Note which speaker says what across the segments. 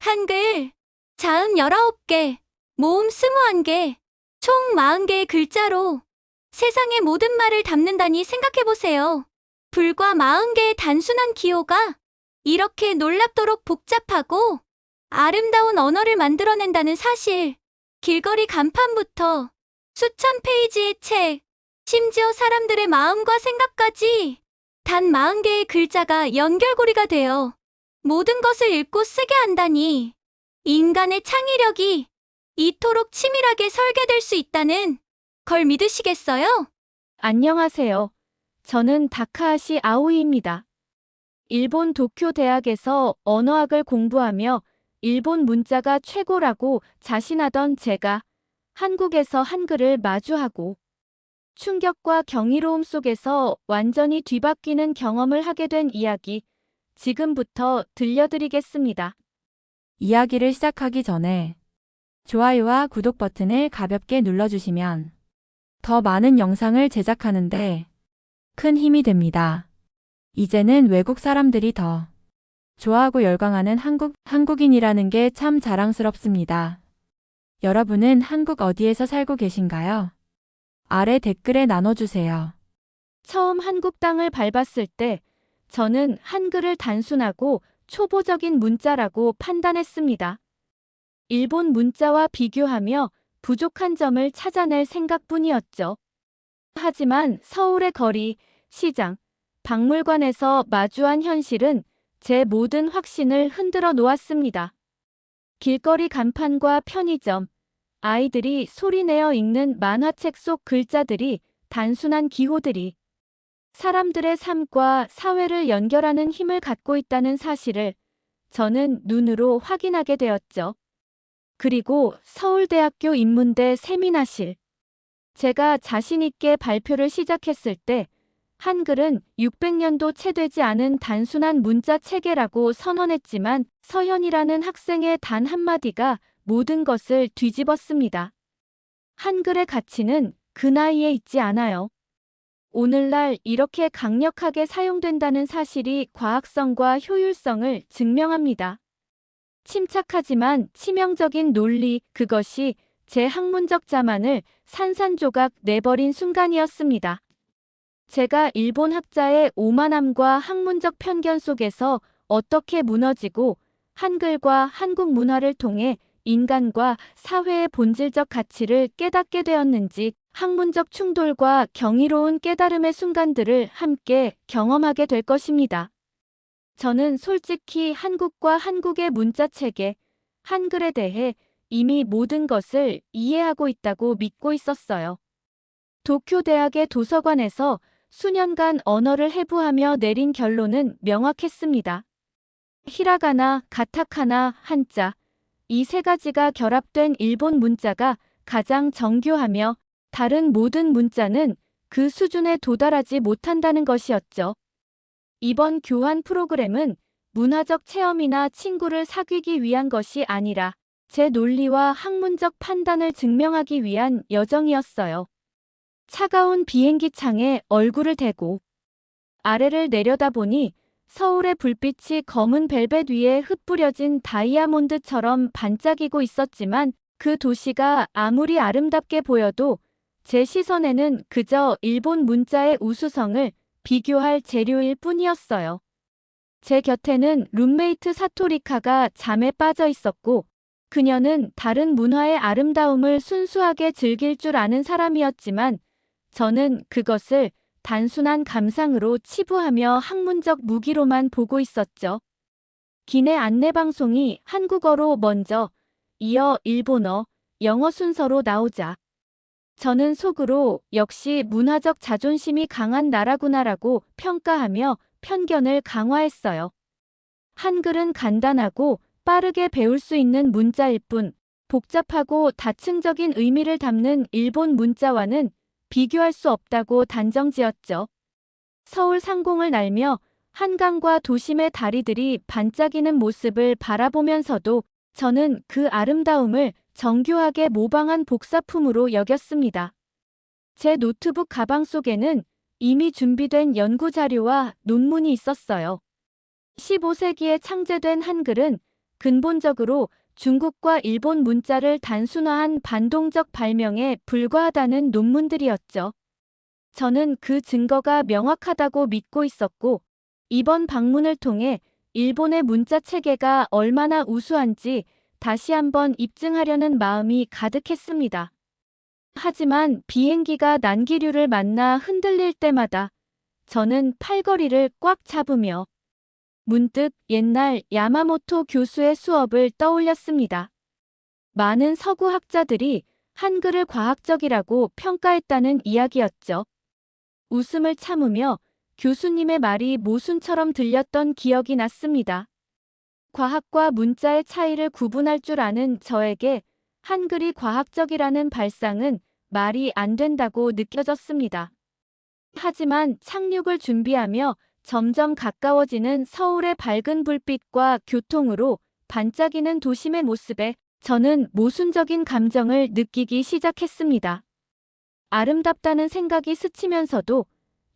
Speaker 1: 한글, 자음 19개, 모음 21개, 총 40개의 글자로 세상의 모든 말을 담는다니 생각해보세요. 불과 40개의 단순한 기호가 이렇게 놀랍도록 복잡하고 아름다운 언어를 만들어낸다는 사실. 길거리 간판부터 수천 페이지의 책, 심지어 사람들의 마음과 생각까지 단 40개의 글자가 연결고리가 되어 모든 것을 읽고 쓰게 한다니 인간의 창의력이 이토록 치밀하게 설계될 수 있다는 걸 믿으시겠어요?
Speaker 2: 안녕하세요. 저는 다카하시 아오이입니다. 일본 도쿄 대학에서 언어학을 공부하며 일본 문자가 최고라고 자신하던 제가 한국에서 한글을 마주하고 충격과 경이로움 속에서 완전히 뒤바뀌는 경험을 하게 된 이야기, 지금부터 들려드리겠습니다.
Speaker 3: 이야기를 시작하기 전에 좋아요와 구독 버튼을 가볍게 눌러주시면 더 많은 영상을 제작하는데 큰 힘이 됩니다. 이제는 외국 사람들이 더 좋아하고 열광하는 한국인이라는 게 참 자랑스럽습니다. 여러분은 한국 어디에서 살고 계신가요? 아래 댓글에 나눠주세요.
Speaker 2: 처음 한국 땅을 밟았을 때 저는 한글을 단순하고 초보적인 문자라고 판단했습니다. 일본 문자와 비교하며 부족한 점을 찾아낼 생각뿐이었죠. 하지만 서울의 거리, 시장, 박물관에서 마주한 현실은 제 모든 확신을 흔들어 놓았습니다. 길거리 간판과 편의점, 아이들이 소리내어 읽는 만화책 속 글자들이 단순한 기호들이 사람들의 삶과 사회를 연결하는 힘을 갖고 있다는 사실을 저는 눈으로 확인하게 되었죠. 그리고 서울대학교 인문대 세미나실. 제가 자신있게 발표를 시작했을 때 한글은 600년도 채 되지 않은 단순한 문자 체계라고 선언했지만 서현이라는 학생의 단 한마디가 모든 것을 뒤집었습니다. 한글의 가치는 그 나이에 있지 않아요. 오늘날 이렇게 강력하게 사용된다는 사실이 과학성과 효율성을 증명합니다. 침착하지만 치명적인 논리, 그것이 제 학문적 자만을 산산조각 내버린 순간이었습니다. 제가 일본 학자의 오만함과 학문적 편견 속에서 어떻게 무너지고 한글과 한국 문화를 통해 인간과 사회의 본질적 가치를 깨닫게 되었는지 학문적 충돌과 경이로운 깨달음의 순간들을 함께 경험하게 될 것입니다. 저는 솔직히 한국과 한국의 문자 체계, 한글에 대해 이미 모든 것을 이해하고 있다고 믿고 있었어요. 도쿄 대학의 도서관에서 수년간 언어를 해부하며 내린 결론은 명확했습니다. 히라가나, 가타카나, 한자, 이 세 가지가 결합된 일본 문자가 가장 정교하며 다른 모든 문자는 그 수준에 도달하지 못한다는 것이었죠. 이번 교환 프로그램은 문화적 체험이나 친구를 사귀기 위한 것이 아니라 제 논리와 학문적 판단을 증명하기 위한 여정이었어요. 차가운 비행기 창에 얼굴을 대고 아래를 내려다보니 서울의 불빛이 검은 벨벳 위에 흩뿌려진 다이아몬드처럼 반짝이고 있었지만 그 도시가 아무리 아름답게 보여도 제 시선에는 그저 일본 문자의 우수성을 비교할 재료일 뿐이었어요. 제 곁에는 룸메이트 사토리카가 잠에 빠져 있었고 그녀는 다른 문화의 아름다움을 순수하게 즐길 줄 아는 사람이었지만 저는 그것을 단순한 감상으로 치부하며 학문적 무기로만 보고 있었죠. 기내 안내방송이 한국어로 먼저, 이어 일본어, 영어 순서로 나오자 저는 속으로 역시 문화적 자존심이 강한 나라구나라고 평가하며 편견을 강화했어요. 한글은 간단하고 빠르게 배울 수 있는 문자일 뿐 복잡하고 다층적인 의미를 담는 일본 문자와는 비교할 수 없다고 단정지었죠. 서울 상공을 날며 한강과 도심의 다리들이 반짝이는 모습을 바라보면서도 저는 그 아름다움을 정교하게 모방한 복사품으로 여겼습니다. 제 노트북 가방 속에는 이미 준비된 연구 자료와 논문이 있었어요. 15세기에 창제된 한글은 근본적으로 중국과 일본 문자를 단순화한 반동적 발명에 불과하다는 논문들이었죠. 저는 그 증거가 명확하다고 믿고 있었고, 이번 방문을 통해 일본의 문자 체계가 얼마나 우수한지 다시 한번 입증하려는 마음이 가득했습니다. 하지만 비행기가 난기류를 만나 흔들릴 때마다 저는 팔걸이를 꽉 잡으며 문득 옛날 야마모토 교수의 수업을 떠올렸습니다. 많은 서구 학자들이 한글을 과학적이라고 평가했다는 이야기였죠. 웃음을 참으며 교수님의 말이 모순처럼 들렸던 기억이 났습니다. 과학과 문자의 차이를 구분할 줄 아는 저에게 한글이 과학적이라는 발상은 말이 안 된다고 느껴졌습니다. 하지만 착륙을 준비하며 점점 가까워지는 서울의 밝은 불빛과 교통으로 반짝이는 도심의 모습에 저는 모순적인 감정을 느끼기 시작했습니다. 아름답다는 생각이 스치면서도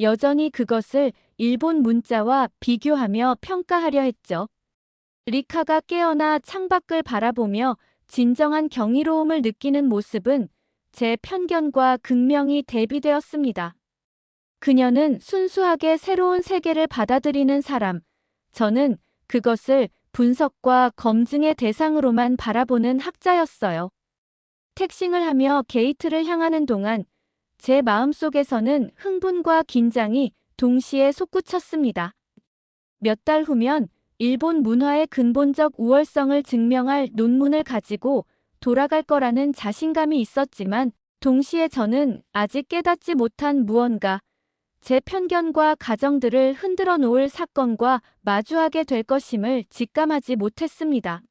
Speaker 2: 여전히 그것을 일본 문자와 비교하며 평가하려 했죠. 리카가 깨어나 창밖을 바라보며 진정한 경이로움을 느끼는 모습은 제 편견과 극명히 대비되었습니다. 그녀는 순수하게 새로운 세계를 받아들이는 사람, 저는 그것을 분석과 검증의 대상으로만 바라보는 학자였어요. 택싱을 하며 게이트를 향하는 동안 제 마음속에서는 흥분과 긴장이 동시에 솟구쳤습니다. 몇 달 후면 일본 문화의 근본적 우월성을 증명할 논문을 가지고 돌아갈 거라는 자신감이 있었지만 동시에 저는 아직 깨닫지 못한 무언가, 제 편견과 가정들을 흔들어 놓을 사건과 마주하게 될 것임을 직감하지 못했습니다.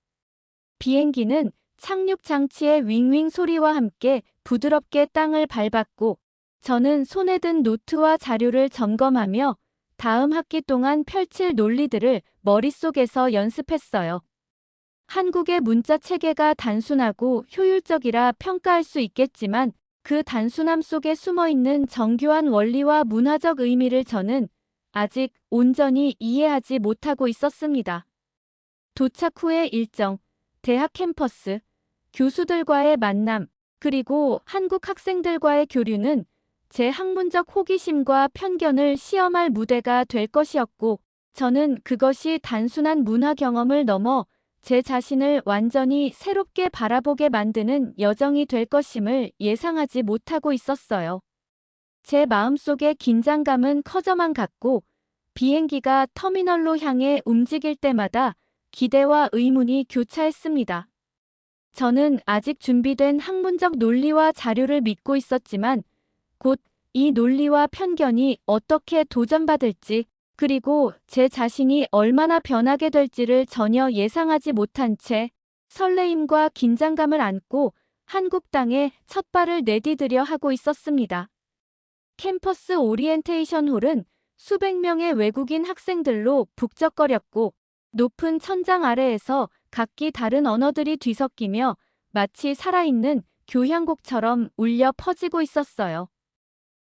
Speaker 2: 비행기는 착륙 장치의 윙윙 소리와 함께 부드럽게 땅을 밟았고 저는 손에 든 노트와 자료를 점검하며 다음 학기 동안 펼칠 논리들을 머릿속에서 연습했어요. 한국의 문자 체계가 단순하고 효율적이라 평가할 수 있겠지만 그 단순함 속에 숨어있는 정교한 원리와 문화적 의미를 저는 아직 온전히 이해하지 못하고 있었습니다. 도착 후의 일정, 대학 캠퍼스, 교수들과의 만남, 그리고 한국 학생들과의 교류는 제 학문적 호기심과 편견을 시험할 무대가 될 것이었고, 저는 그것이 단순한 문화 경험을 넘어 제 자신을 완전히 새롭게 바라보게 만드는 여정이 될 것임을 예상하지 못하고 있었어요. 제 마음속의 긴장감은 커져만 갔고, 비행기가 터미널로 향해 움직일 때마다 기대와 의문이 교차했습니다. 저는 아직 준비된 학문적 논리와 자료를 믿고 있었지만 곧 이 논리와 편견이 어떻게 도전받을지 그리고 제 자신이 얼마나 변하게 될지를 전혀 예상하지 못한 채 설레임과 긴장감을 안고 한국 땅에 첫 발을 내디디려 하고 있었습니다. 캠퍼스 오리엔테이션 홀은 수백 명의 외국인 학생들로 북적거렸고 높은 천장 아래에서 각기 다른 언어들이 뒤섞이며 마치 살아있는 교향곡처럼 울려 퍼지고 있었어요.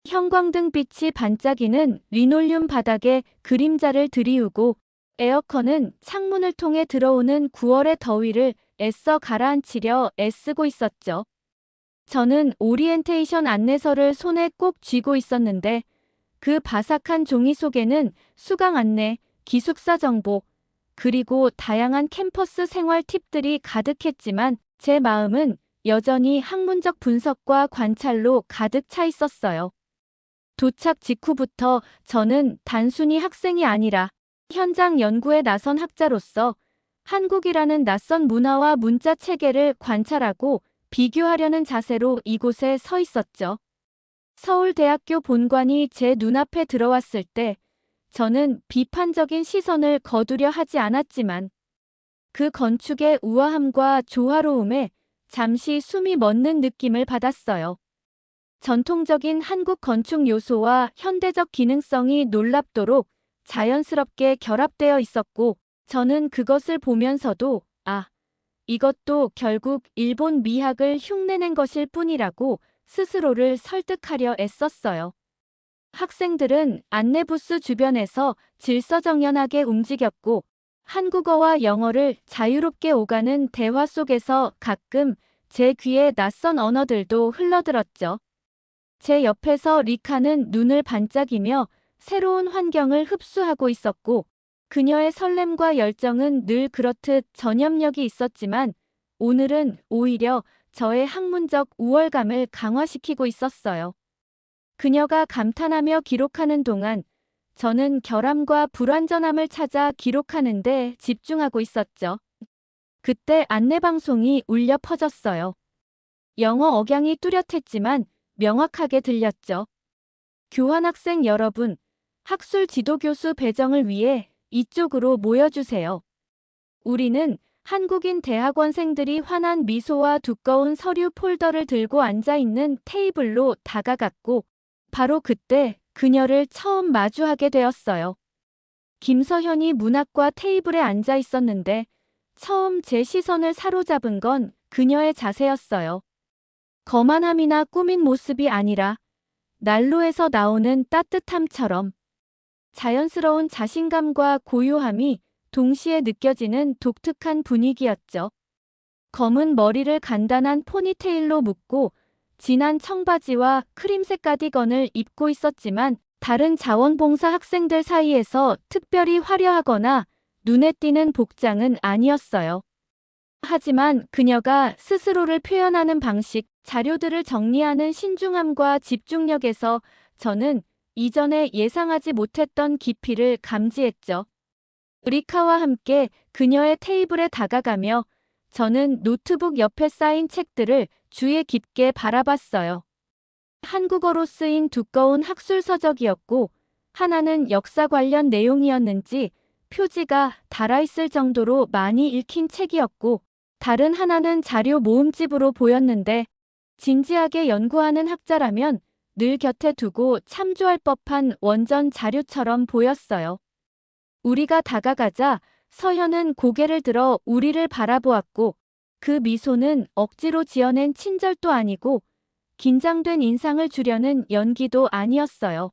Speaker 2: 형광등 빛이 반짝이는 리놀륨 바닥에 그림자를 들이우고 에어컨은 창문을 통해 들어오는 9월의 더위를 애써 가라앉히려 애쓰고 있었죠. 저는 오리엔테이션 안내서를 손에 꼭 쥐고 있었는데 그 바삭한 종이 속에는 수강 안내, 기숙사 정보, 그리고 다양한 캠퍼스 생활 팁들이 가득했지만 제 마음은 여전히 학문적 분석과 관찰로 가득 차 있었어요. 도착 직후부터 저는 단순히 학생이 아니라 현장 연구에 나선 학자로서 한국이라는 낯선 문화와 문자 체계를 관찰하고 비교하려는 자세로 이곳에 서 있었죠. 서울대학교 본관이 제 눈앞에 들어왔을 때 저는 비판적인 시선을 거두려 하지 않았지만 그 건축의 우아함과 조화로움에 잠시 숨이 멎는 느낌을 받았어요. 전통적인 한국 건축 요소와 현대적 기능성이 놀랍도록 자연스럽게 결합되어 있었고 저는 그것을 보면서도 이것도 결국 일본 미학을 흉내낸 것일 뿐이라고 스스로를 설득하려 애썼어요. 학생들은 안내부스 주변에서 질서정연하게 움직였고 한국어와 영어를 자유롭게 오가는 대화 속에서 가끔 제 귀에 낯선 언어들도 흘러들었죠. 제 옆에서 리카는 눈을 반짝이며 새로운 환경을 흡수하고 있었고, 그녀의 설렘과 열정은 늘 그렇듯 전염력이 있었지만, 오늘은 오히려 저의 학문적 우월감을 강화시키고 있었어요. 그녀가 감탄하며 기록하는 동안 저는 결함과 불완전함을 찾아 기록하는 데 집중하고 있었죠. 그때 안내방송이 울려 퍼졌어요. 영어 억양이 뚜렷했지만 명확하게 들렸죠. 교환학생 여러분, 학술 지도교수 배정을 위해 이쪽으로 모여주세요. 우리는 한국인 대학원생들이 환한 미소와 두꺼운 서류 폴더를 들고 앉아있는 테이블로 다가갔고, 바로 그때 그녀를 처음 마주하게 되었어요. 김서현이 문 앞과 테이블에 앉아 있었는데 처음 제 시선을 사로잡은 건 그녀의 자세였어요. 거만함이나 꾸민 모습이 아니라 난로에서 나오는 따뜻함처럼 자연스러운 자신감과 고요함이 동시에 느껴지는 독특한 분위기였죠. 검은 머리를 간단한 포니테일로 묶고 진한 청바지와 크림색 가디건을 입고 있었지만 다른 자원봉사 학생들 사이에서 특별히 화려하거나 눈에 띄는 복장은 아니었어요. 하지만 그녀가 스스로를 표현하는 방식, 자료들을 정리하는 신중함과 집중력에서 저는 이전에 예상하지 못했던 깊이를 감지했죠. 리카와 함께 그녀의 테이블에 다가가며 저는 노트북 옆에 쌓인 책들을 주의 깊게 바라봤어요. 한국어로 쓰인 두꺼운 학술 서적이었고, 하나는 역사 관련 내용이었는지 표지가 달아있을 정도로 많이 읽힌 책이었고, 다른 하나는 자료 모음집으로 보였는데, 진지하게 연구하는 학자라면 늘 곁에 두고 참조할 법한 원전 자료처럼 보였어요. 우리가 다가가자 서현은 고개를 들어 우리를 바라보았고, 그 미소는 억지로 지어낸 친절도 아니고 긴장된 인상을 주려는 연기도 아니었어요.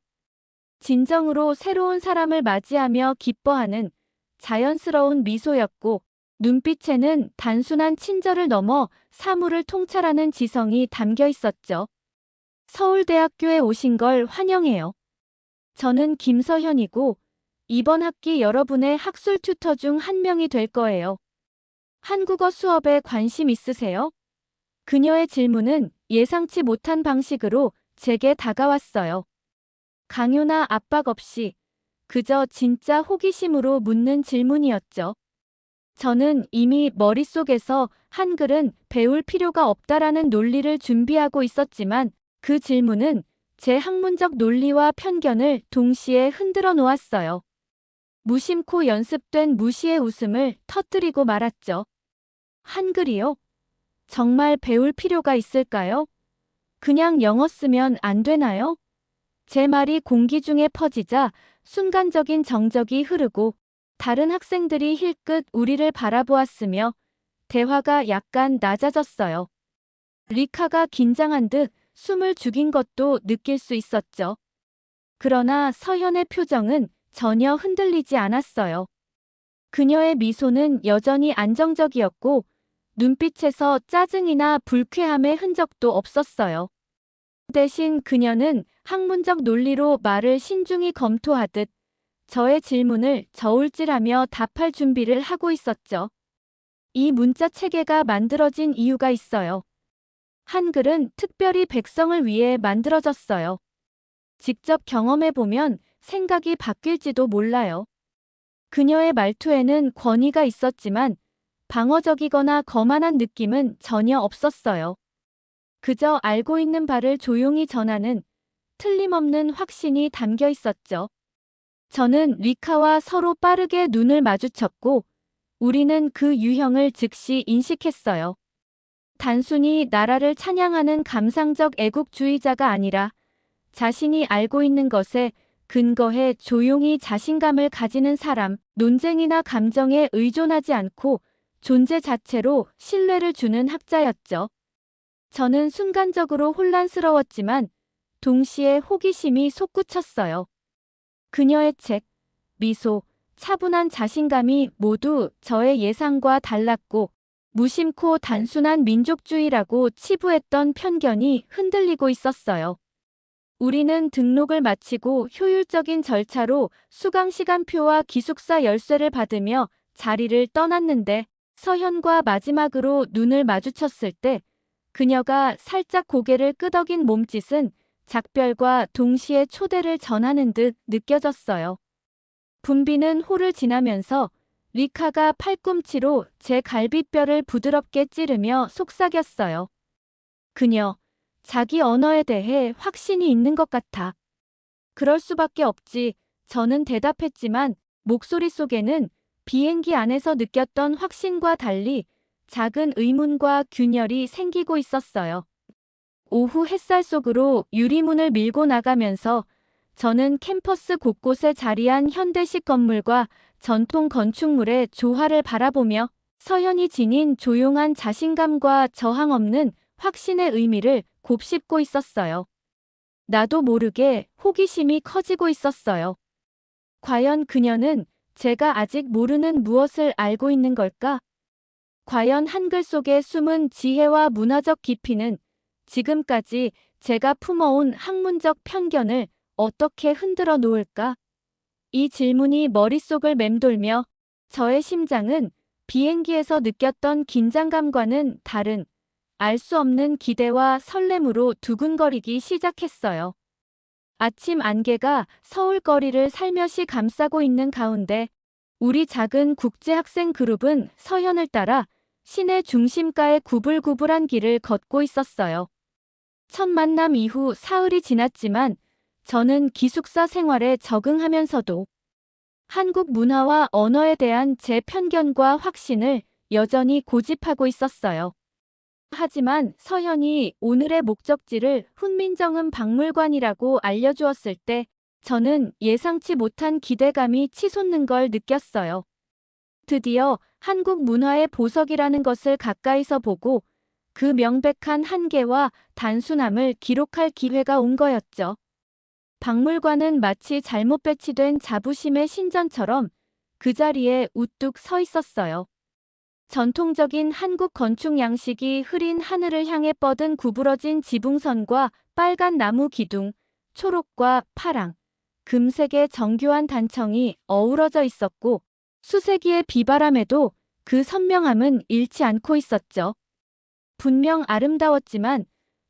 Speaker 2: 진정으로 새로운 사람을 맞이하며 기뻐하는 자연스러운 미소였고, 눈빛에는 단순한 친절을 넘어 사물을 통찰하는 지성이 담겨 있었죠. 서울대학교에 오신 걸 환영해요. 저는 김서현이고 이번 학기 여러분의 학술 튜터 중 한 명이 될 거예요. 한국어 수업에 관심 있으세요? 그녀의 질문은 예상치 못한 방식으로 제게 다가왔어요. 강요나 압박 없이 그저 진짜 호기심으로 묻는 질문이었죠. 저는 이미 머릿속에서 한글은 배울 필요가 없다라는 논리를 준비하고 있었지만 그 질문은 제 학문적 논리와 편견을 동시에 흔들어 놓았어요. 무심코 연습된 무시의 웃음을 터뜨리고 말았죠. 한글이요? 정말 배울 필요가 있을까요? 그냥 영어 쓰면 안 되나요? 제 말이 공기 중에 퍼지자 순간적인 정적이 흐르고 다른 학생들이 힐끗 우리를 바라보았으며 대화가 약간 낮아졌어요. 리카가 긴장한 듯 숨을 죽인 것도 느낄 수 있었죠. 그러나 서현의 표정은 전혀 흔들리지 않았어요. 그녀의 미소는 여전히 안정적이었고 눈빛에서 짜증이나 불쾌함의 흔적도 없었어요. 대신 그녀는 학문적 논리로 말을 신중히 검토하듯 저의 질문을 저울질하며 답할 준비를 하고 있었죠. 이 문자 체계가 만들어진 이유가 있어요. 한글은 특별히 백성을 위해 만들어졌어요. 직접 경험해보면 생각이 바뀔지도 몰라요. 그녀의 말투에는 권위가 있었지만 방어적이거나 거만한 느낌은 전혀 없었어요. 그저 알고 있는 바를 조용히 전하는 틀림없는 확신이 담겨 있었죠. 저는 리카와 서로 빠르게 눈을 마주쳤고 우리는 그 유형을 즉시 인식했어요. 단순히 나라를 찬양하는 감상적 애국주의자가 아니라 자신이 알고 있는 것에 근거해 조용히 자신감을 가지는 사람, 논쟁이나 감정에 의존하지 않고 존재 자체로 신뢰를 주는 학자였죠. 저는 순간적으로 혼란스러웠지만 동시에 호기심이 솟구쳤어요. 그녀의 책, 미소, 차분한 자신감이 모두 저의 예상과 달랐고 무심코 단순한 민족주의라고 치부했던 편견이 흔들리고 있었어요. 우리는 등록을 마치고 효율적인 절차로 수강 시간표와 기숙사 열쇠를 받으며 자리를 떠났는데 서현과 마지막으로 눈을 마주쳤을 때 그녀가 살짝 고개를 끄덕인 몸짓은 작별과 동시에 초대를 전하는 듯 느껴졌어요. 분비는 홀을 지나면서 리카가 팔꿈치로 제 갈비뼈를 부드럽게 찌르며 속삭였어요. 그녀, 자기 언어에 대해 확신이 있는 것 같아. 그럴 수밖에 없지. 저는 대답했지만 목소리 속에는 비행기 안에서 느꼈던 확신과 달리 작은 의문과 균열이 생기고 있었어요. 오후 햇살 속으로 유리문을 밀고 나가면서 저는 캠퍼스 곳곳에 자리한 현대식 건물과 전통 건축물의 조화를 바라보며 서현이 지닌 조용한 자신감과 저항 없는 확신의 의미를 곱씹고 있었어요. 나도 모르게 호기심이 커지고 있었어요. 과연 그녀는 제가 아직 모르는 무엇을 알고 있는 걸까? 과연 한글 속에 숨은 지혜와 문화적 깊이는 지금까지 제가 품어온 학문적 편견을 어떻게 흔들어 놓을까? 이 질문이 머릿속을 맴돌며 저의 심장은 비행기에서 느꼈던 긴장감과는 다른 알 수 없는 기대와 설렘으로 두근거리기 시작했어요. 아침 안개가 서울 거리를 살며시 감싸고 있는 가운데 우리 작은 국제학생 그룹은 서현을 따라 시내 중심가의 구불구불한 길을 걷고 있었어요. 첫 만남 이후 사흘이 지났지만 저는 기숙사 생활에 적응하면서도 한국 문화와 언어에 대한 제 편견과 확신을 여전히 고집하고 있었어요. 하지만 서현이 오늘의 목적지를 훈민정음 박물관이라고 알려주었을 때 저는 예상치 못한 기대감이 치솟는 걸 느꼈어요. 드디어 한국 문화의 보석이라는 것을 가까이서 보고 그 명백한 한계와 단순함을 기록할 기회가 온 거였죠. 박물관은 마치 잘못 배치된 자부심의 신전처럼 그 자리에 우뚝 서 있었어요. 전통적인 한국 건축 양식이 흐린 하늘을 향해 뻗은 구부러진 지붕선과 빨간 나무 기둥, 초록과 파랑, 금색의 정교한 단청이 어우러져 있었고 수세기의 비바람에도 그 선명함은 잃지 않고 있었죠. 분명 아름다웠지만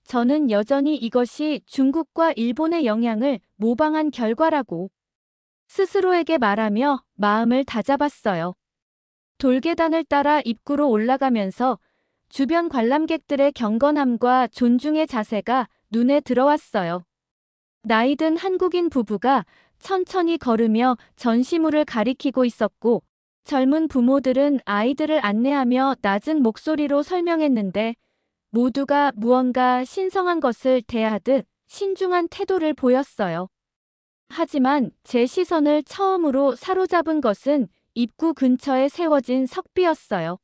Speaker 2: 저는 여전히 이것이 중국과 일본의 영향을 모방한 결과라고 스스로에게 말하며 마음을 다잡았어요. 돌계단을 따라 입구로 올라가면서 주변 관람객들의 경건함과 존중의 자세가 눈에 들어왔어요. 나이든 한국인 부부가 천천히 걸으며 전시물을 가리키고 있었고 젊은 부모들은 아이들을 안내하며 낮은 목소리로 설명했는데 모두가 무언가 신성한 것을 대하듯 신중한 태도를 보였어요. 하지만 제 시선을 처음으로 사로잡은 것은 입구 근처에 세워진 석비였어요.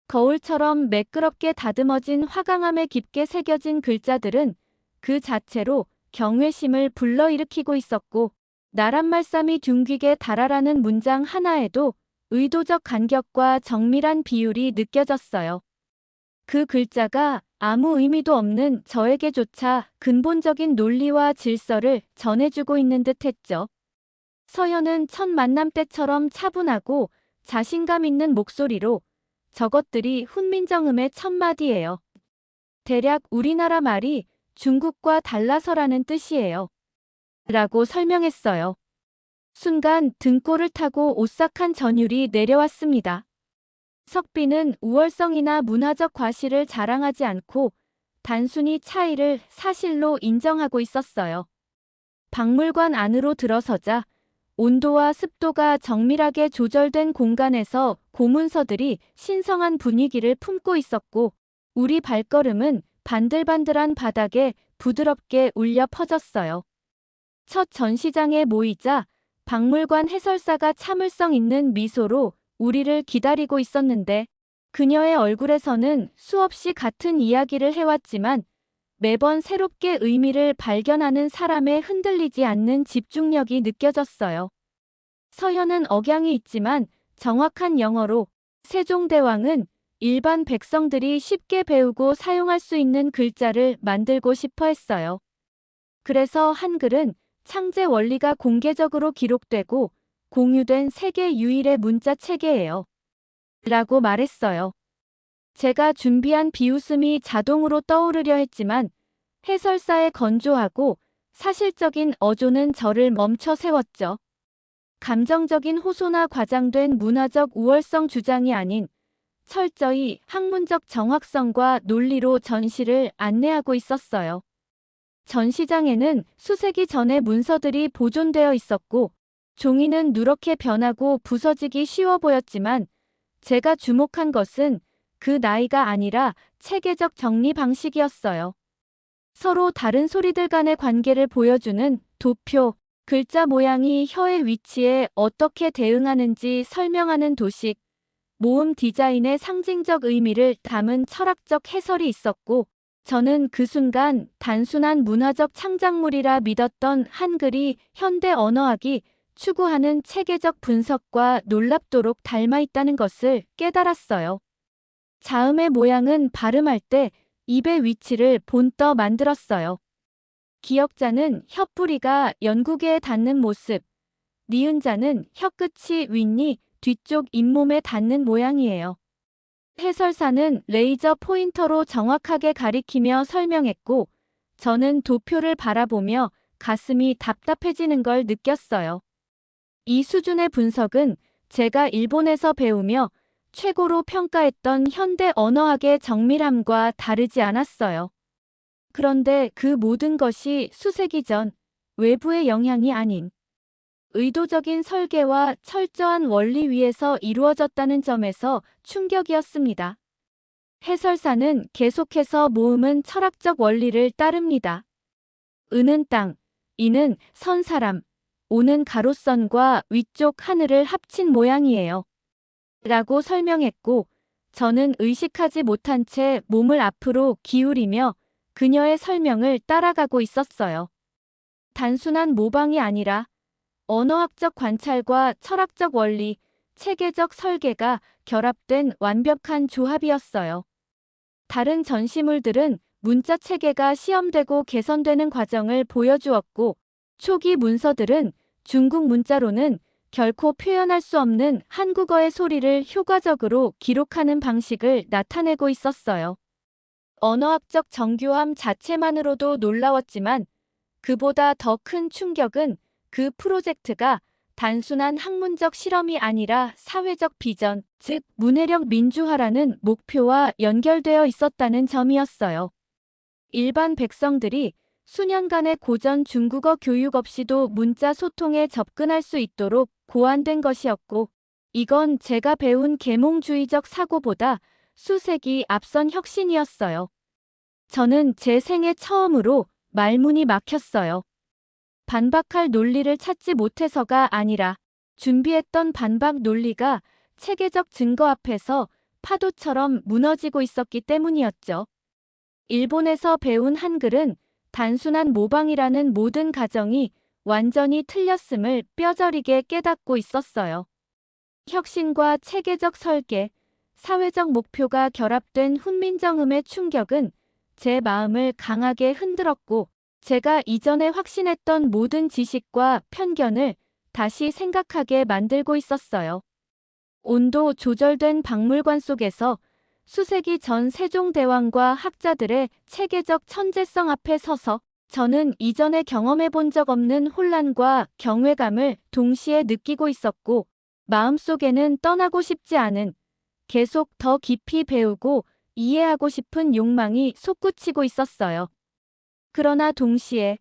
Speaker 2: 거울처럼 매끄럽게 다듬어진 화강암에 깊게 새겨진 글자들은 그 자체로 경외심을 불러일으키고 있었고 나랏말씀이 둥귀게 달아라는 문장 하나에도 의도적 간격과 정밀한 비율이 느껴졌어요. 그 글자가 아무 의미도 없는 저에게조차 근본적인 논리와 질서를 전해주고 있는 듯했죠. 서현은 첫 만남 때처럼 차분하고 자신감 있는 목소리로 저것들이 훈민정음의 첫마디예요. 대략 우리나라 말이 중국과 달라서라는 뜻이에요. 라고 설명했어요. 순간 등골을 타고 오싹한 전율이 내려왔습니다. 석비는 우월성이나 문화적 과시를 자랑하지 않고 단순히 차이를 사실로 인정하고 있었어요. 박물관 안으로 들어서자 온도와 습도가 정밀하게 조절된 공간에서 고문서들이 신성한 분위기를 품고 있었고 우리 발걸음은 반들반들한 바닥에 부드럽게 울려 퍼졌어요. 첫 전시장에 모이자 박물관 해설사가 참을성 있는 미소로 우리를 기다리고 있었는데 그녀의 얼굴에서는 수없이 같은 이야기를 해왔지만 매번 새롭게 의미를 발견하는 사람의 흔들리지 않는 집중력이 느껴졌어요. 서현은 억양이 있지만 정확한 영어로 세종대왕은 일반 백성들이 쉽게 배우고 사용할 수 있는 글자를 만들고 싶어 했어요. 그래서 한글은 창제 원리가 공개적으로 기록되고 공유된 세계 유일의 문자 체계예요. 라고 말했어요. 제가 준비한 비웃음이 자동으로 떠오르려 했지만 해설사의 건조하고 사실적인 어조는 저를 멈춰 세웠죠. 감정적인 호소나 과장된 문화적 우월성 주장이 아닌 철저히 학문적 정확성과 논리로 전시를 안내하고 있었어요. 전시장에는 수세기 전의 문서들이 보존되어 있었고 종이는 누렇게 변하고 부서지기 쉬워 보였지만 제가 주목한 것은 그 나이가 아니라 체계적 정리 방식이었어요. 서로 다른 소리들 간의 관계를 보여주는 도표, 글자 모양이 혀의 위치에 어떻게 대응하는지 설명하는 도식, 모음 디자인의 상징적 의미를 담은 철학적 해설이 있었고, 저는 그 순간 단순한 문화적 창작물이라 믿었던 한글이 현대 언어학이 추구하는 체계적 분석과 놀랍도록 닮아 있다는 것을 깨달았어요. 자음의 모양은 발음할 때 입의 위치를 본떠 만들었어요. 기역자는 혀뿌리가 연구개에 닿는 모습, 니은자는 혀끝이 윗니, 뒤쪽 잇몸에 닿는 모양이에요. 해설사는 레이저 포인터로 정확하게 가리키며 설명했고, 저는 도표를 바라보며 가슴이 답답해지는 걸 느꼈어요. 이 수준의 분석은 제가 일본에서 배우며 최고로 평가했던 현대 언어학의 정밀함과 다르지 않았어요. 그런데 그 모든 것이 수세기 전 외부의 영향이 아닌 의도적인 설계와 철저한 원리 위에서 이루어졌다는 점에서 충격이었습니다. 해설사는 계속해서 모음은 철학적 원리를 따릅니다. 은은 땅, 이는 선 사람, 오는 가로선과 위쪽 하늘을 합친 모양이에요. 라고 설명했고, 저는 의식하지 못한 채 몸을 앞으로 기울이며 그녀의 설명을 따라가고 있었어요. 단순한 모방이 아니라 언어학적 관찰과 철학적 원리, 체계적 설계가 결합된 완벽한 조합이었어요. 다른 전시물들은 문자 체계가 시험되고 개선되는 과정을 보여주었고, 초기 문서들은 중국 문자로는 결코 표현할 수 없는 한국어의 소리를 효과적으로 기록하는 방식을 나타내고 있었어요. 언어학적 정교함 자체만으로도 놀라웠지만 그보다 더 큰 충격은 그 프로젝트가 단순한 학문적 실험이 아니라 사회적 비전, 즉 문해력 민주화라는 목표와 연결되어 있었다는 점이었어요. 일반 백성들이 수년간의 고전 중국어 교육 없이도 문자 소통에 접근할 수 있도록 고안된 것이었고, 이건 제가 배운 계몽주의적 사고보다 수세기 앞선 혁신이었어요. 저는 제 생애 처음으로 말문이 막혔어요. 반박할 논리를 찾지 못해서가 아니라 준비했던 반박 논리가 체계적 증거 앞에서 파도처럼 무너지고 있었기 때문이었죠. 일본에서 배운 한글은 단순한 모방이라는 모든 가정이 완전히 틀렸음을 뼈저리게 깨닫고 있었어요. 혁신과 체계적 설계, 사회적 목표가 결합된 훈민정음의 충격은 제 마음을 강하게 흔들었고, 제가 이전에 확신했던 모든 지식과 편견을 다시 생각하게 만들고 있었어요. 온도 조절된 박물관 속에서 수세기 전 세종대왕과 학자들의 체계적 천재성 앞에 서서 저는 이전에 경험해 본 적 없는 혼란과 경외감을 동시에 느끼고 있었고, 마음속에는 떠나고 싶지 않은, 계속 더 깊이 배우고 이해하고 싶은 욕망이 솟구치고 있었어요. 그러나 동시에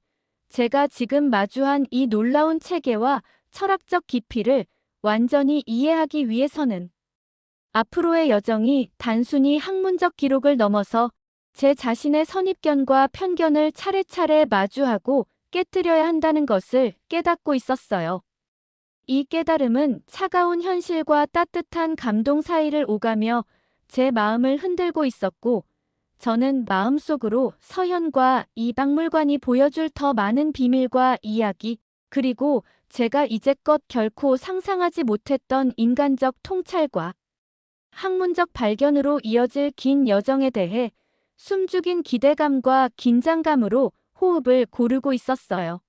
Speaker 2: 제가 지금 마주한 이 놀라운 체계와 철학적 깊이를 완전히 이해하기 위해서는 앞으로의 여정이 단순히 학문적 기록을 넘어서 제 자신의 선입견과 편견을 차례차례 마주하고 깨뜨려야 한다는 것을 깨닫고 있었어요. 이 깨달음은 차가운 현실과 따뜻한 감동 사이를 오가며 제 마음을 흔들고 있었고, 저는 마음속으로 서현과 이 박물관이 보여줄 더 많은 비밀과 이야기, 그리고 제가 이제껏 결코 상상하지 못했던 인간적 통찰과 학문적 발견으로 이어질 긴 여정에 대해 숨죽인 기대감과 긴장감으로 호흡을 고르고 있었어요.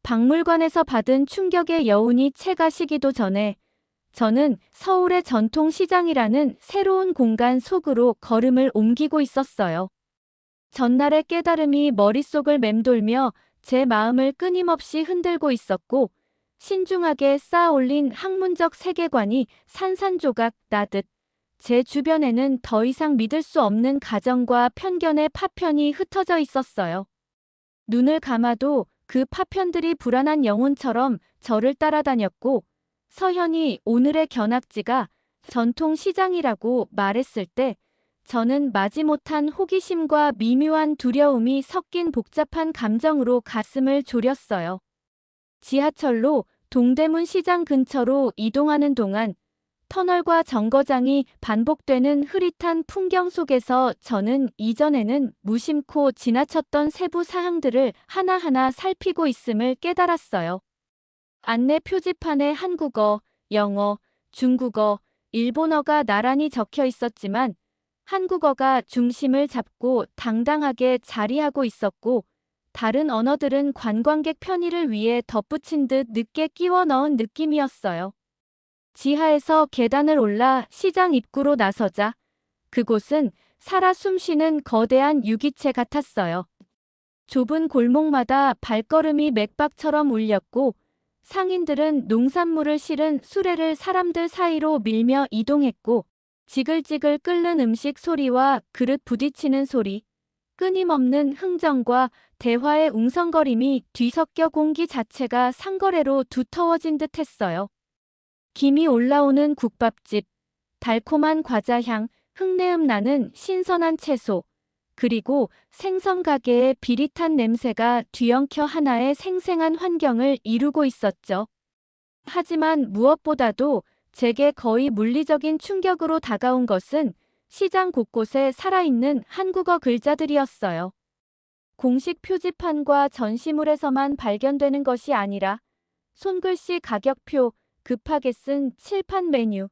Speaker 2: 박물관에서 받은 충격의 여운이 채가 시기도 전에 저는 서울의 전통시장이라는 새로운 공간 속으로 걸음을 옮기고 있었어요. 전날의 깨달음이 머릿속을 맴돌며 제 마음을 끊임없이 흔들고 있었고, 신중하게 쌓아 올린 학문적 세계관이 산산조각 나듯 제 주변에는 더 이상 믿을 수 없는 가정과 편견의 파편이 흩어져 있었어요. 눈을 감아도 그 파편들이 불안한 영혼처럼 저를 따라다녔고, 서현이 오늘의 견학지가 전통시장이라고 말했을 때 저는 마지못한 호기심과 미묘한 두려움이 섞인 복잡한 감정으로 가슴을 졸였어요. 지하철로 동대문 시장 근처로 이동하는 동안 터널과 정거장이 반복되는 흐릿한 풍경 속에서 저는 이전에는 무심코 지나쳤던 세부 사항들을 하나하나 살피고 있음을 깨달았어요. 안내 표지판에 한국어, 영어, 중국어, 일본어가 나란히 적혀 있었지만 한국어가 중심을 잡고 당당하게 자리하고 있었고, 다른 언어들은 관광객 편의를 위해 덧붙인 듯 늦게 끼워 넣은 느낌이었어요. 지하에서 계단을 올라 시장 입구로 나서자 그곳은 살아 숨쉬는 거대한 유기체 같았어요. 좁은 골목마다 발걸음이 맥박처럼 울렸고, 상인들은 농산물을 실은 수레를 사람들 사이로 밀며 이동했고, 지글지글 끓는 음식 소리와 그릇 부딪히는 소리, 끊임없는 흥정과 대화의 웅성거림이 뒤섞여 공기 자체가 상거래로 두터워진 듯 했어요. 김이 올라오는 국밥집, 달콤한 과자향, 흙내음 나는 신선한 채소, 그리고 생선 가게의 비릿한 냄새가 뒤엉켜 하나의 생생한 환경을 이루고 있었죠. 하지만 무엇보다도 제게 거의 물리적인 충격으로 다가온 것은 시장 곳곳에 살아있는 한국어 글자들이었어요. 공식 표지판과 전시물에서만 발견되는 것이 아니라 손글씨 가격표, 급하게 쓴 칠판 메뉴,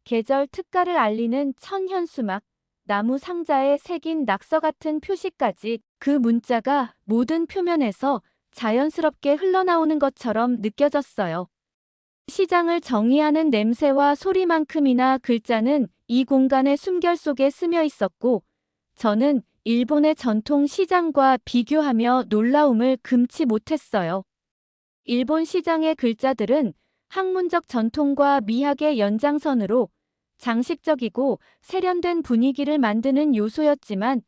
Speaker 2: 계절 특가를 알리는 천현수막, 나무 상자에 새긴 낙서 같은 표시까지 그 문자가 모든 표면에서 자연스럽게 흘러나오는 것처럼 느껴졌어요. 시장을 정의하는 냄새와 소리만큼이나 글자는 이 공간의 숨결 속에 스며 있었고, 저는 일본의 전통 시장과 비교하며 놀라움을 금치 못했어요. 일본 시장의 글자들은 학문적 전통과 미학의 연장선으로 장식적이고 세련된 분위기를 만드는 요소였지만,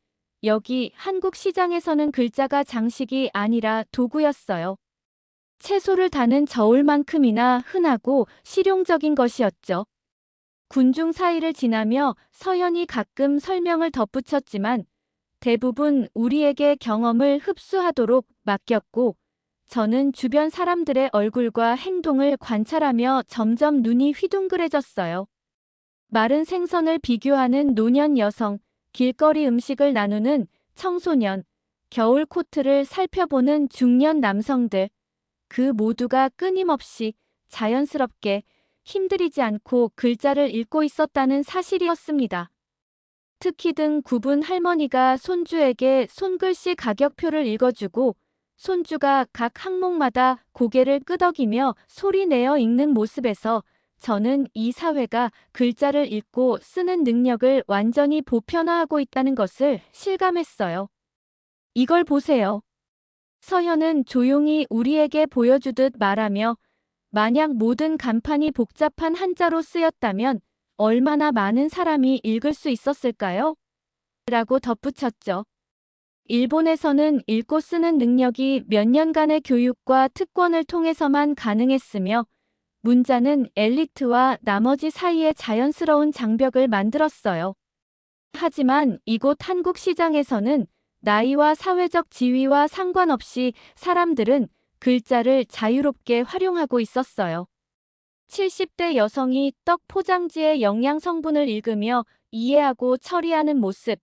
Speaker 2: 여기 한국 시장에서는 글자가 장식이 아니라 도구였어요. 채소를 다는 저울만큼이나 흔하고 실용적인 것이었죠. 군중 사이를 지나며 서현이 가끔 설명을 덧붙였지만 대부분 우리에게 경험을 흡수하도록 맡겼고, 저는 주변 사람들의 얼굴과 행동을 관찰하며 점점 눈이 휘둥그레졌어요. 마른 생선을 비교하는 노년 여성, 길거리 음식을 나누는 청소년, 겨울 코트를 살펴보는 중년 남성들, 그 모두가 끊임없이 자연스럽게 힘들이지 않고 글자를 읽고 있었다는 사실이었습니다. 특히 등 굽은 할머니가 손주에게 손글씨 가격표를 읽어주고, 손주가 각 항목마다 고개를 끄덕이며 소리내어 읽는 모습에서 저는 이 사회가 글자를 읽고 쓰는 능력을 완전히 보편화하고 있다는 것을 실감했어요. 이걸 보세요. 서현은 조용히 우리에게 보여주듯 말하며, 만약 모든 간판이 복잡한 한자로 쓰였다면 얼마나 많은 사람이 읽을 수 있었을까요? 라고 덧붙였죠. 일본에서는 읽고 쓰는 능력이 몇 년간의 교육과 특권을 통해서만 가능했으며, 문자는 엘리트와 나머지 사이에 자연스러운 장벽을 만들었어요. 하지만 이곳 한국 시장에서는 나이와 사회적 지위와 상관없이 사람들은 글자를 자유롭게 활용하고 있었어요. 70대 여성이 떡 포장지의 영양 성분을 읽으며 이해하고 처리하는 모습,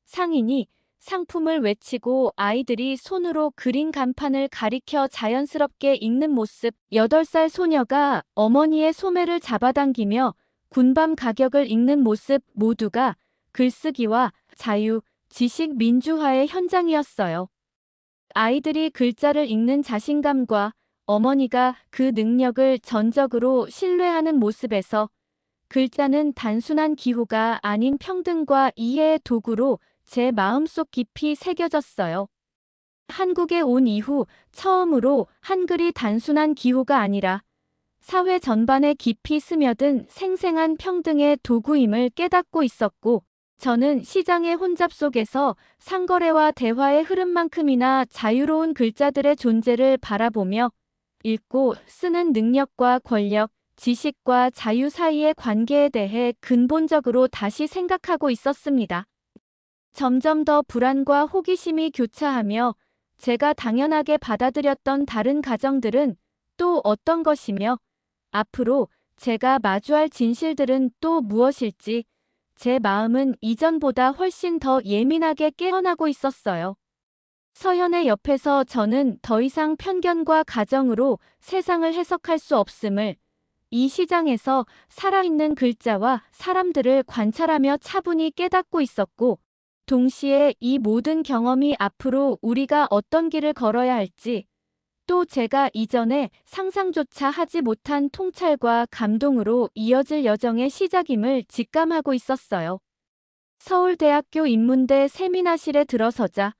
Speaker 2: 상인이 상품을 외치고 아이들이 손으로 그린 간판을 가리켜 자연스럽게 읽는 모습, 8살 소녀가 어머니의 소매를 잡아당기며 군밤 가격을 읽는 모습 모두가 글쓰기와 자유, 지식 민주화의 현장이었어요. 아이들이 글자를 읽는 자신감과 어머니가 그 능력을 전적으로 신뢰하는 모습에서 글자는 단순한 기호가 아닌 평등과 이해의 도구로 제 마음속 깊이 새겨졌어요. 한국에 온 이후 처음으로 한글이 단순한 기호가 아니라 사회 전반에 깊이 스며든 생생한 평등의 도구임을 깨닫고 있었고, 저는 시장의 혼잡 속에서 상거래와 대화의 흐름만큼이나 자유로운 글자들의 존재를 바라보며 읽고 쓰는 능력과 권력, 지식과 자유 사이의 관계에 대해 근본적으로 다시 생각하고 있었습니다. 점점 더 불안과 호기심이 교차하며 제가 당연하게 받아들였던 다른 가정들은 또 어떤 것이며 앞으로 제가 마주할 진실들은 또 무엇일지 제 마음은 이전보다 훨씬 더 예민하게 깨어나고 있었어요. 서연의 옆에서 저는 더 이상 편견과 가정으로 세상을 해석할 수 없음을, 이 시장에서 살아있는 글자와 사람들을 관찰하며 차분히 깨닫고 있었고, 동시에 이 모든 경험이 앞으로 우리가 어떤 길을 걸어야 할지, 또 제가 이전에 상상조차 하지 못한 통찰과 감동으로 이어질 여정의 시작임을 직감하고 있었어요. 서울대학교 인문대 세미나실에 들어서자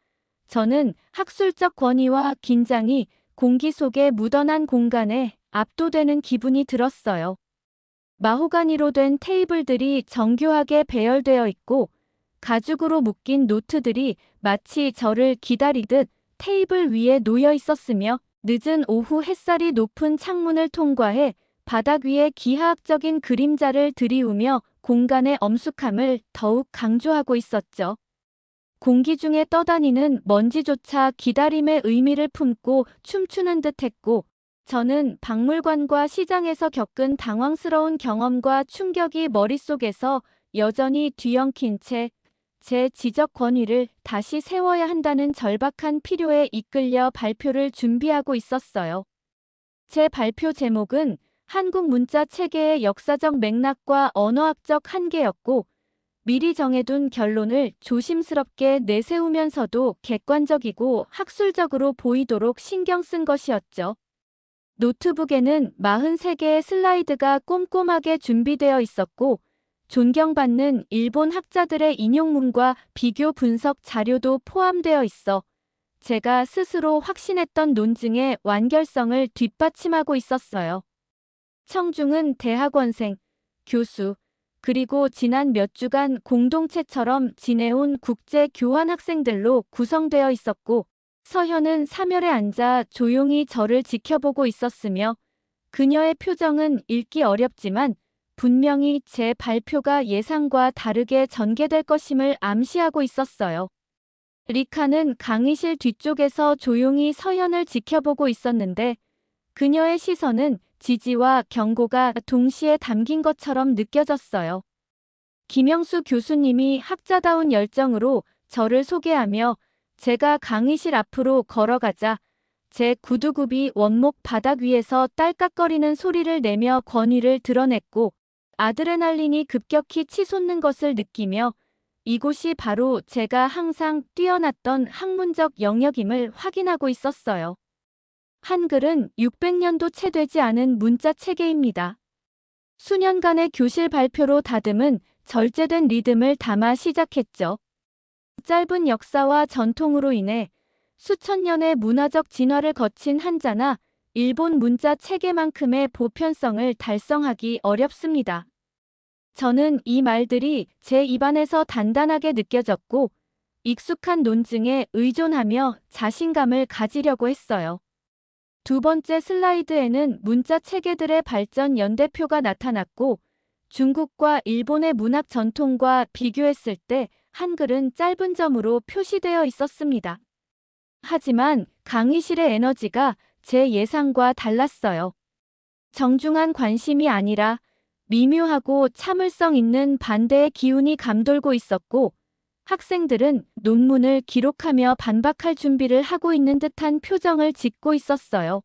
Speaker 2: 저는 학술적 권위와 긴장이 공기 속에 묻어난 공간에 압도되는 기분이 들었어요. 마호가니로 된 테이블들이 정교하게 배열되어 있고 가죽으로 묶인 노트들이 마치 저를 기다리듯 테이블 위에 놓여 있었으며, 늦은 오후 햇살이 높은 창문을 통과해 바닥 위에 기하학적인 그림자를 들이우며 공간의 엄숙함을 더욱 강조하고 있었죠. 공기 중에 떠다니는 먼지조차 기다림의 의미를 품고 춤추는 듯했고, 저는 박물관과 시장에서 겪은 당황스러운 경험과 충격이 머릿속에서 여전히 뒤엉킨 채 제 지적 권위를 다시 세워야 한다는 절박한 필요에 이끌려 발표를 준비하고 있었어요. 제 발표 제목은 한국 문자 체계의 역사적 맥락과 언어학적 한계였고, 미리 정해둔 결론을 조심스럽게 내세우면서도 객관적이고 학술적으로 보이도록 신경 쓴 것이었죠. 노트북에는 43개의 슬라이드가 꼼꼼하게 준비되어 있었고, 존경받는 일본 학자들의 인용문과 비교 분석 자료도 포함되어 있어 제가 스스로 확신했던 논증의 완결성을 뒷받침하고 있었어요. 청중은 대학원생, 교수, 그리고 지난 몇 주간 공동체처럼 지내온 국제 교환 학생들로 구성되어 있었고, 서현은 사멸에 앉아 조용히 저를 지켜보고 있었으며, 그녀의 표정은 읽기 어렵지만 분명히 제 발표가 예상과 다르게 전개될 것임을 암시하고 있었어요. 리카는 강의실 뒤쪽에서 조용히 서현을 지켜보고 있었는데, 그녀의 시선은 지지와 경고가 동시에 담긴 것처럼 느껴졌어요. 김영수 교수님이 학자다운 열정으로 저를 소개하며 제가 강의실 앞으로 걸어가자 제 구두굽이 원목 바닥 위에서 딸깍거리는 소리를 내며 권위를 드러냈고, 아드레날린이 급격히 치솟는 것을 느끼며 이곳이 바로 제가 항상 뛰어났던 학문적 영역임을 확인하고 있었어요. 한글은 600년도 채 되지 않은 문자 체계입니다. 수년간의 교실 발표로 다듬은 절제된 리듬을 담아 시작했죠. 짧은 역사와 전통으로 인해 수천 년의 문화적 진화를 거친 한자나 일본 문자 체계만큼의 보편성을 달성하기 어렵습니다. 저는 이 말들이 제 입안에서 단단하게 느껴졌고, 익숙한 논증에 의존하며 자신감을 가지려고 했어요. 두 번째 슬라이드에는 문자 체계들의 발전 연대표가 나타났고, 중국과 일본의 문학 전통과 비교했을 때 한글은 짧은 점으로 표시되어 있었습니다. 하지만 강의실의 에너지가 제 예상과 달랐어요. 정중한 관심이 아니라 미묘하고 참을성 있는 반대의 기운이 감돌고 있었고, 학생들은 논문을 기록하며 반박할 준비를 하고 있는 듯한 표정을 짓고 있었어요.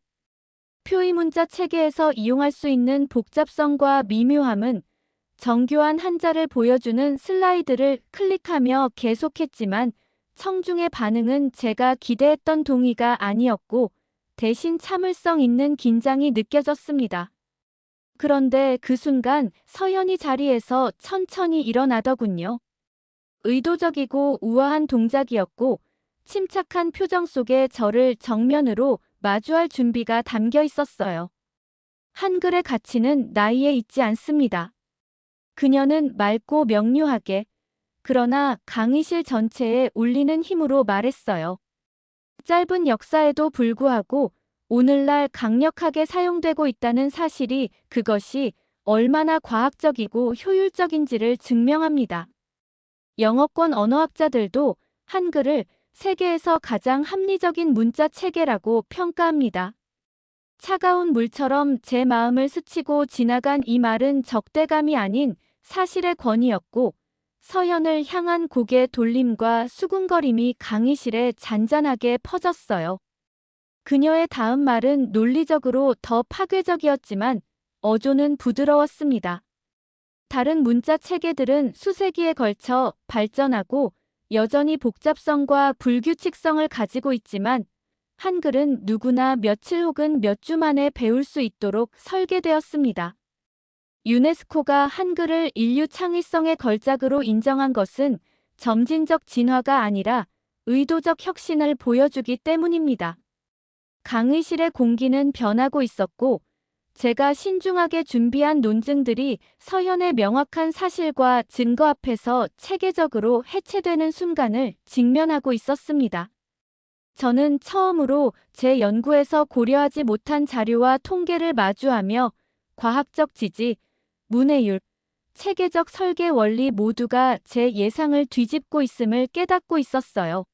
Speaker 2: 표의 문자 체계에서 이용할 수 있는 복잡성과 미묘함은 정교한 한자를 보여주는 슬라이드를 클릭하며 계속했지만 청중의 반응은 제가 기대했던 동의가 아니었고 대신 참을성 있는 긴장이 느껴졌습니다. 그런데 그 순간 서연이 자리에서 천천히 일어나더군요. 의도적이고 우아한 동작이었고 침착한 표정 속에 저를 정면으로 마주할 준비가 담겨 있었어요. 한글의 가치는 나이에 있지 않습니다. 그녀는 맑고 명료하게 그러나 강의실 전체에 울리는 힘으로 말했어요. 짧은 역사에도 불구하고 오늘날 강력하게 사용되고 있다는 사실이 그것이 얼마나 과학적이고 효율적인지를 증명합니다. 영어권 언어학자들도 한글을 세계에서 가장 합리적인 문자 체계라고 평가합니다. 차가운 물처럼 제 마음을 스치고 지나간 이 말은 적대감이 아닌 사실의 권위였고 서연을 향한 고개 돌림과 수군거림이 강의실에 잔잔하게 퍼졌어요. 그녀의 다음 말은 논리적으로 더 파괴적이었지만 어조는 부드러웠습니다. 다른 문자 체계들은 수세기에 걸쳐 발전하고 여전히 복잡성과 불규칙성을 가지고 있지만 한글은 누구나 며칠 혹은 몇 주 만에 배울 수 있도록 설계되었습니다. 유네스코가 한글을 인류 창의성의 걸작으로 인정한 것은 점진적 진화가 아니라 의도적 혁신을 보여주기 때문입니다. 강의실의 공기는 변하고 있었고 제가 신중하게 준비한 논증들이 서연의 명확한 사실과 증거 앞에서 체계적으로 해체되는 순간을 직면하고 있었습니다. 저는 처음으로 제 연구에서 고려하지 못한 자료와 통계를 마주하며 과학적 지지, 문해율, 체계적 설계 원리 모두가 제 예상을 뒤집고 있음을 깨닫고 있었어요.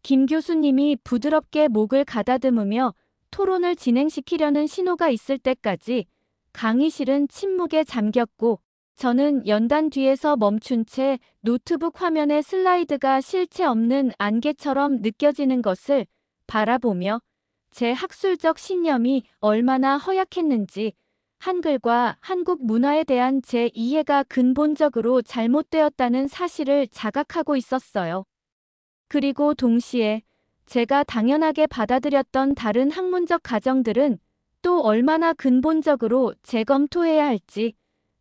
Speaker 2: 김 교수님이 부드럽게 목을 가다듬으며 토론을 진행시키려는 신호가 있을 때까지 강의실은 침묵에 잠겼고 저는 연단 뒤에서 멈춘 채 노트북 화면에 슬라이드가 실체 없는 안개처럼 느껴지는 것을 바라보며 제 학술적 신념이 얼마나 허약했는지 한글과 한국 문화에 대한 제 이해가 근본적으로 잘못되었다는 사실을 자각하고 있었어요. 그리고 동시에 제가 당연하게 받아들였던 다른 학문적 가정들은 또 얼마나 근본적으로 재검토해야 할지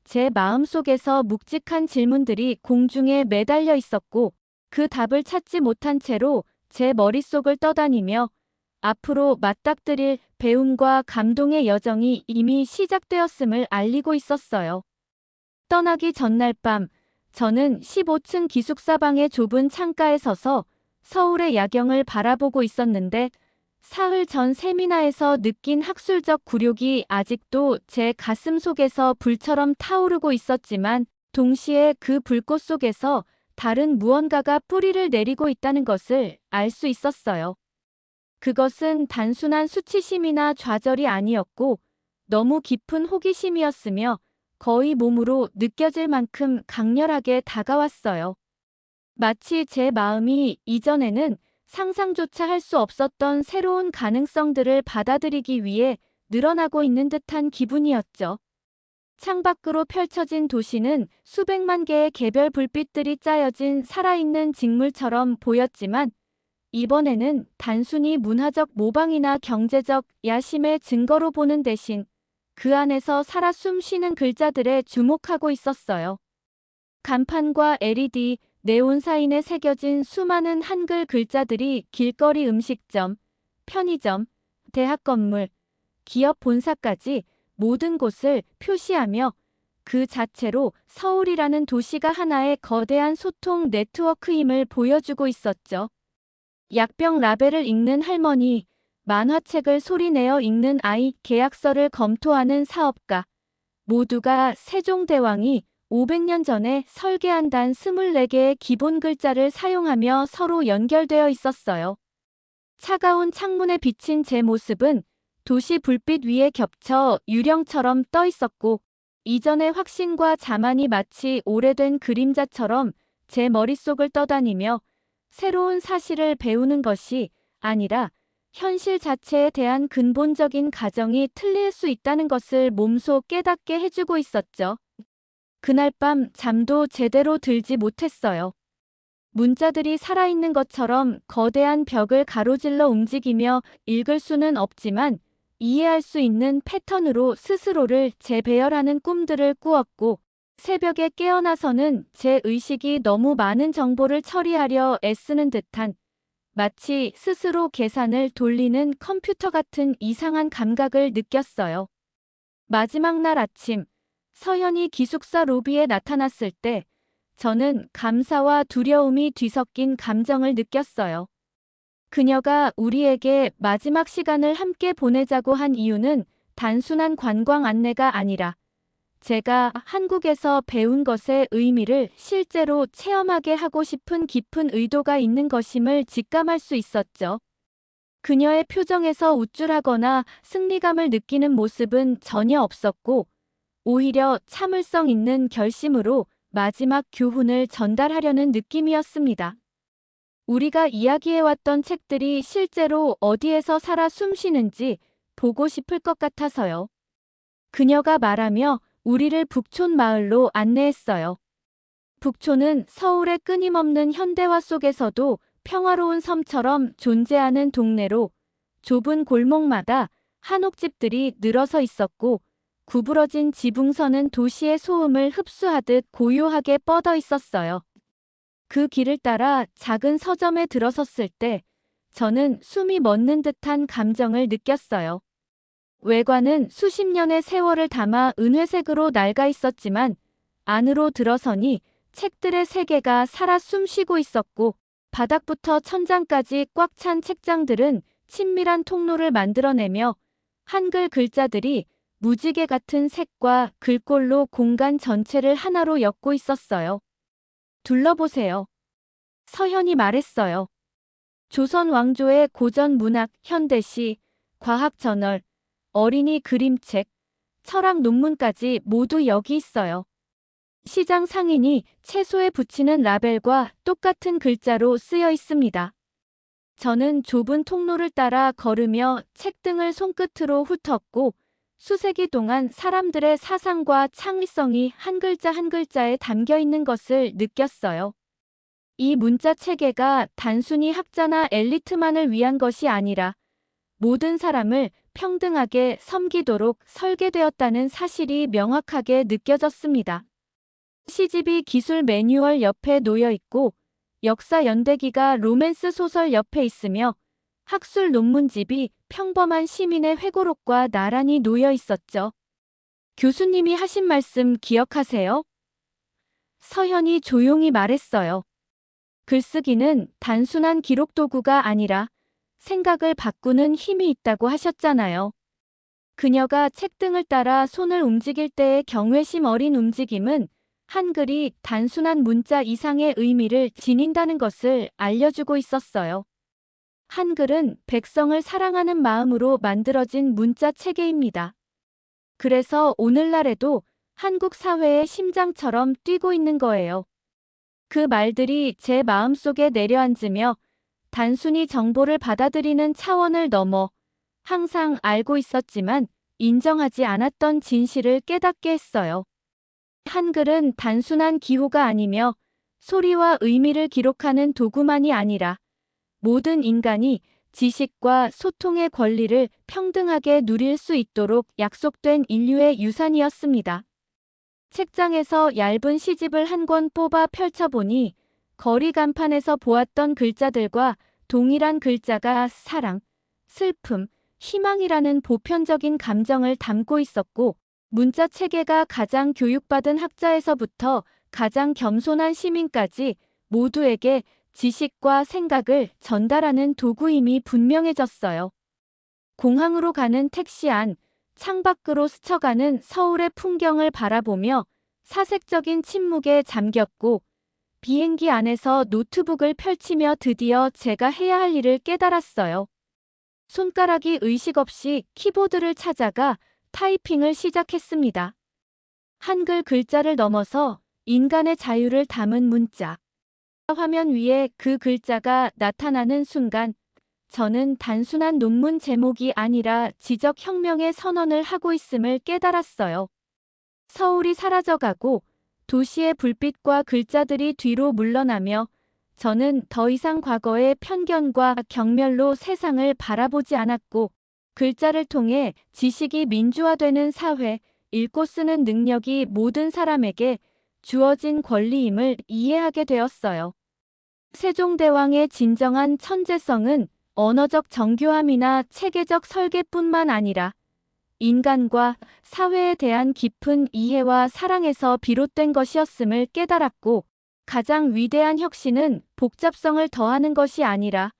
Speaker 2: 제 마음속에서 묵직한 질문들이 공중에 매달려 있었고 그 답을 찾지 못한 채로 제 머릿속을 떠다니며 앞으로 맞닥뜨릴 배움과 감동의 여정이 이미 시작되었음을 알리고 있었어요. 떠나기 전날 밤 저는 15층 기숙사방의 좁은 창가에 서서 서울의 야경을 바라보고 있었는데 사흘 전 세미나에서 느낀 학술적 굴욕이 아직도 제 가슴 속에서 불처럼 타오르고 있었지만 동시에 그 불꽃 속에서 다른 무언가가 뿌리를 내리고 있다는 것을 알 수 있었어요. 그것은 단순한 수치심이나 좌절이 아니었고 너무 깊은 호기심이었으며 거의 몸으로 느껴질 만큼 강렬하게 다가왔어요. 마치 제 마음이 이전에는 상상조차 할 수 없었던 새로운 가능성들을 받아들이기 위해 늘어나고 있는 듯한 기분이었죠. 창밖으로 펼쳐진 도시는 수백만 개의 개별 불빛들이 짜여진 살아있는 직물처럼 보였지만 이번에는 단순히 문화적 모방이나 경제적 야심의 증거로 보는 대신 그 안에서 살아 숨쉬는 글자들에 주목하고 있었어요. 간판과 LED, 네온 사인에 새겨진 수많은 한글 글자들이 길거리 음식점, 편의점, 대학 건물, 기업 본사까지 모든 곳을 표시하며 그 자체로 서울이라는 도시가 하나의 거대한 소통 네트워크임을 보여주고 있었죠. 약병 라벨을 읽는 할머니, 만화책을 소리내어 읽는 아이, 계약서를 검토하는 사업가, 모두가 세종대왕이 500년 전에 설계한 단 24개의 기본 글자를 사용하며 서로 연결되어 있었어요. 차가운 창문에 비친 제 모습은 도시 불빛 위에 겹쳐 유령처럼 떠 있었고 이전의 확신과 자만이 마치 오래된 그림자처럼 제 머릿속을 떠다니며 새로운 사실을 배우는 것이 아니라 현실 자체에 대한 근본적인 가정이 틀릴 수 있다는 것을 몸소 깨닫게 해주고 있었죠. 그날 밤 잠도 제대로 들지 못했어요. 문자들이 살아있는 것처럼 거대한 벽을 가로질러 움직이며 읽을 수는 없지만 이해할 수 있는 패턴으로 스스로를 재배열하는 꿈들을 꾸었고, 새벽에 깨어나서는 제 의식이 너무 많은 정보를 처리하려 애쓰는 듯한, 마치 스스로 계산을 돌리는 컴퓨터 같은 이상한 감각을 느꼈어요. 마지막 날 아침, 서현이 기숙사 로비에 나타났을 때 저는 감사와 두려움이 뒤섞인 감정을 느꼈어요. 그녀가 우리에게 마지막 시간을 함께 보내자고 한 이유는 단순한 관광 안내가 아니라 제가 한국에서 배운 것의 의미를 실제로 체험하게 하고 싶은 깊은 의도가 있는 것임을 직감할 수 있었죠. 그녀의 표정에서 우쭐하거나 승리감을 느끼는 모습은 전혀 없었고, 오히려 참을성 있는 결심으로 마지막 교훈을 전달하려는 느낌이었습니다. 우리가 이야기해왔던 책들이 실제로 어디에서 살아 숨쉬는지 보고 싶을 것 같아서요. 그녀가 말하며 우리를 북촌 마을로 안내했어요. 북촌은 서울의 끊임없는 현대화 속에서도 평화로운 섬처럼 존재하는 동네로, 좁은 골목마다 한옥집들이 늘어서 있었고, 구부러진 지붕선은 도시의 소음을 흡수하듯 고요하게 뻗어 있었어요. 그 길을 따라 작은 서점에 들어섰을 때 저는 숨이 멎는 듯한 감정을 느꼈어요. 외관은 수십 년의 세월을 담아 은회색으로 낡아 있었지만 안으로 들어서니 책들의 세계가 살아 숨쉬고 있었고, 바닥부터 천장까지 꽉 찬 책장들은 친밀한 통로를 만들어내며 한글 글자들이 무지개 같은 색과 글꼴로 공간 전체를 하나로 엮고 있었어요. 둘러보세요. 서현이 말했어요. 조선 왕조의 고전 문학, 현대시, 과학 저널, 어린이 그림책, 철학 논문까지 모두 여기 있어요. 시장 상인이 채소에 붙이는 라벨과 똑같은 글자로 쓰여 있습니다. 저는 좁은 통로를 따라 걸으며 책등을 손끝으로 훑었고, 수세기 동안 사람들의 사상과 창의성이 한 글자 한 글자에 담겨 있는 것을 느꼈어요. 이 문자 체계가 단순히 학자나 엘리트만을 위한 것이 아니라 모든 사람을 평등하게 섬기도록 설계되었다는 사실이 명확하게 느껴졌습니다. 시집이 기술 매뉴얼 옆에 놓여 있고, 역사 연대기가 로맨스 소설 옆에 있으며, 학술 논문집이 평범한 시민의 회고록과 나란히 놓여 있었죠. 교수님이 하신 말씀 기억하세요? 서현이 조용히 말했어요. 글쓰기는 단순한 기록 도구가 아니라 생각을 바꾸는 힘이 있다고 하셨잖아요. 그녀가 책등을 따라 손을 움직일 때의 경외심 어린 움직임은 한글이 단순한 문자 이상의 의미를 지닌다는 것을 알려주고 있었어요. 한글은 백성을 사랑하는 마음으로 만들어진 문자 체계입니다. 그래서 오늘날에도 한국 사회의 심장처럼 뛰고 있는 거예요. 그 말들이 제 마음속에 내려앉으며 단순히 정보를 받아들이는 차원을 넘어 항상 알고 있었지만 인정하지 않았던 진실을 깨닫게 했어요. 한글은 단순한 기호가 아니며 소리와 의미를 기록하는 도구만이 아니라 모든 인간이 지식과 소통의 권리를 평등하게 누릴 수 있도록 약속된 인류의 유산이었습니다. 책장에서 얇은 시집을 한 권 뽑아 펼쳐보니 거리 간판에서 보았던 글자들과 동일한 글자가 사랑, 슬픔, 희망이라는 보편적인 감정을 담고 있었고, 문자 체계가 가장 교육받은 학자에서부터 가장 겸손한 시민까지 모두에게 지식과 생각을 전달하는 도구임이 분명해졌어요. 공항으로 가는 택시 안, 창밖으로 스쳐가는 서울의 풍경을 바라보며 사색적인 침묵에 잠겼고, 비행기 안에서 노트북을 펼치며 드디어 제가 해야 할 일을 깨달았어요. 손가락이 의식 없이 키보드를 찾아가 타이핑을 시작했습니다. 한글 글자를 넘어서 인간의 자유를 담은 문자. 화면 위에 그 글자가 나타나는 순간 저는 단순한 논문 제목이 아니라 지적혁명의 선언을 하고 있음을 깨달았어요. 서울이 사라져가고 도시의 불빛과 글자들이 뒤로 물러나며 저는 더 이상 과거의 편견과 경멸로 세상을 바라보지 않았고 글자를 통해 지식이 민주화되는 사회, 읽고 쓰는 능력이 모든 사람에게 주어진 권리임을 이해하게 되었어요. 세종대왕의 진정한 천재성은 언어적 정교함이나 체계적 설계뿐만 아니라 인간과 사회에 대한 깊은 이해와 사랑에서 비롯된 것이었음을 깨달았고, 가장 위대한 혁신은 복잡성을 더하는 것이 아니라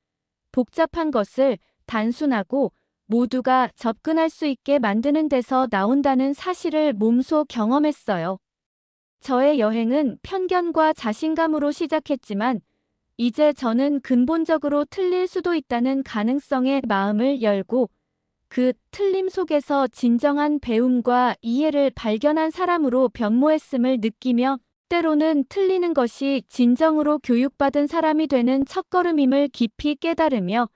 Speaker 2: 복잡한 것을 단순하고 모두가 접근할 수 있게 만드는 데서 나온다는 사실을 몸소 경험했어요. 저의 여행은 편견과 자신감으로 시작했지만 이제 저는 근본적으로 틀릴 수도 있다는 가능성에 마음을 열고 그 틀림 속에서 진정한 배움과 이해를 발견한 사람으로 변모했음을 느끼며 때로는 틀리는 것이 진정으로 교육받은 사람이 되는 첫걸음임을 깊이 깨달으며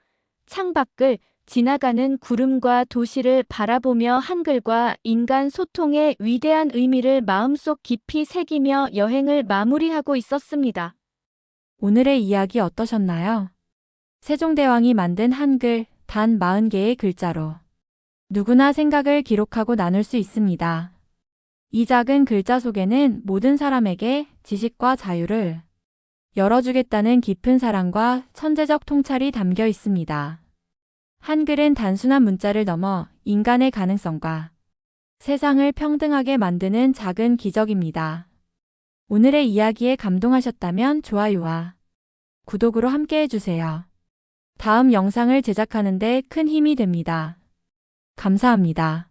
Speaker 2: 창밖을 지나가는 구름과 도시를 바라보며 한글과 인간 소통의 위대한 의미를 마음속 깊이 새기며 여행을 마무리하고 있었습니다.
Speaker 3: 오늘의 이야기 어떠셨나요? 세종대왕이 만든 한글 단 40개의 글자로 누구나 생각을 기록하고 나눌 수 있습니다. 이 작은 글자 속에는 모든 사람에게 지식과 자유를 열어주겠다는 깊은 사랑과 천재적 통찰이 담겨 있습니다. 한글은 단순한 문자를 넘어 인간의 가능성과 세상을 평등하게 만드는 작은 기적입니다. 오늘의 이야기에 감동하셨다면 좋아요와 구독으로 함께 해주세요. 다음 영상을 제작하는 데 큰 힘이 됩니다. 감사합니다.